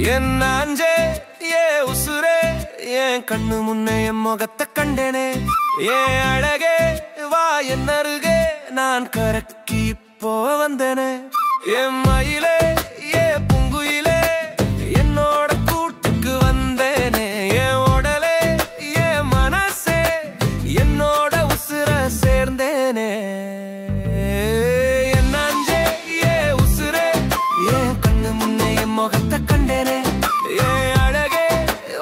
என் அஞ்சே ஏ உசுரே என் கண்ணு முன்னே என் முகத்தை கண்டேனே ஏன் அழகே வா என் அருகே நான் கரக்கி இப்போ வந்தேனே என் மயிலே ஏ பூங்குயிலே என்னோட கூட்டுக்கு வந்தேனே என் உடலே ஏ மனசே என்னோட உசுர சேர்ந்தேனே என் அஞ்சே ஏ உசுரே என் கண்ணு முன்னே என் முகத்தை கண்டேனே ஏன் அழகே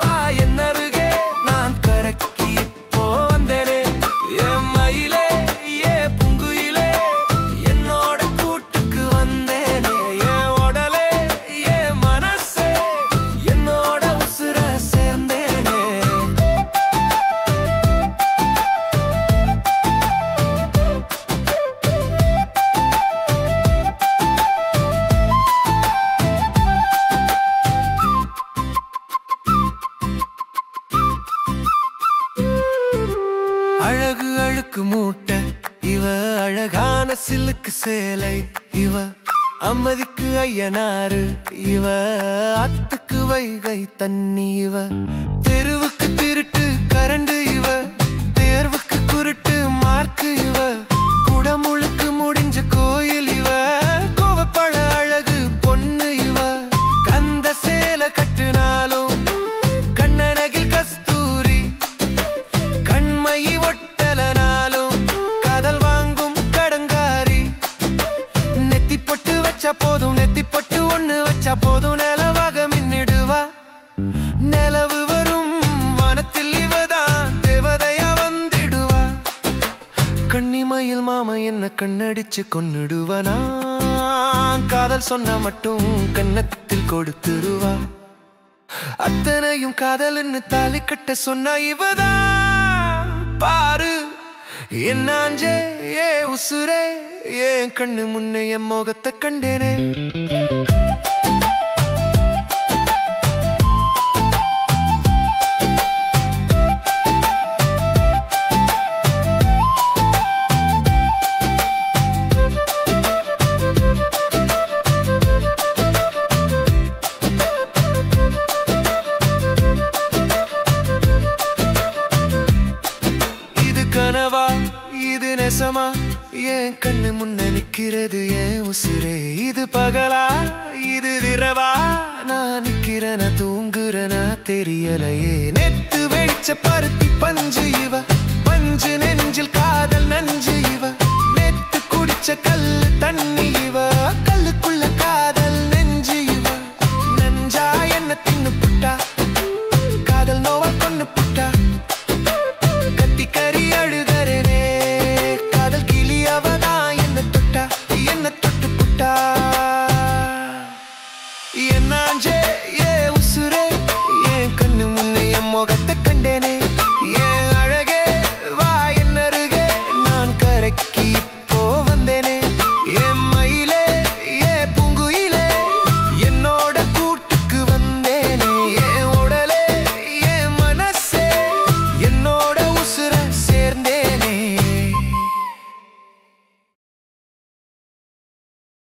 வா என் அருகே நான் கரக்கி இப்போ வந்தேனே என் மயிலே ஏ பூங்குயிலே என்னோட கூட்டுக்கு வந்தேனே என் உடலே ஏ மனசே என்னோட உசுர சேர்ந்தேனே அழகு அழுக்கு மூட்டை இவ அழகான சிலுக்கு சேலை இவ அம்மதிக்கு ஐயனாரு இவ அத்துக்கு வைகை தண்ணி இவ தெருவுக்கு திருட்டு கரண்டு இவ தேர்வுக்கு குருட்டு மார்க்கு இவ குடமுழுக்கு முடிஞ்ச கோயில் இவ கோவப்பழ அழகு பொண்ணு இவ கந்த சேலை கட்டுனாலும் கண்ணனகில் கஸ்தூரி கண்மையை ஒட்டலனாலும் காதல் வாங்கும் கடங்காரி நெத்தி பொட்டு வச்சா போதும் நெத்தி பொட்டு ஒண்ணு வச்சா போதும் நிலவாக மின்னிடுவா நிலவு வரும் வானத்தில் இவதான் தேவதையா வந்திடுவா கண்ணிமயில் மாமா என்ன கண்ணடிச்சு கொன்னுடுவனா காதல் சொன்னா மட்டும் கன்னத்தில் கொடுத்துடுவா அத்தனையும் காதல்னு தாலி கட்ட சொன்னா இவதான் பாரு என் அஞ்சே ஏ உசுரே என் கண்ணு முன்னே என் முகத்தை கண்டேனே கனவா இது நெசமா என் கண்ணு முன்ன நிக்கிறது என் உசுரே இது பகலா இது இரவா நான் நிக்கிறன தூங்குறன தெரியலையே நெத்து வெடிச்ச பருத்தி பஞ்சு இவ பஞ்சு நெஞ்சில் காதல் நஞ்சு இவ நெத்து குடிச்ச கல்லு தண்ணி இவ கல்லுக்குள்ள காதல் நெஞ்சு இவ நஞ்சா என்ன தின்னு புட்டா காதல் நோவ கொண்டு புட்டா கத்தி கறி அழுதரனே காதல் கிளி அவதான் என்ன தொட்டு புட்டா என் அஞ்சே ஏ உசுரே என் கண்ணு முன்னே என் முகத்தை கண்டேனே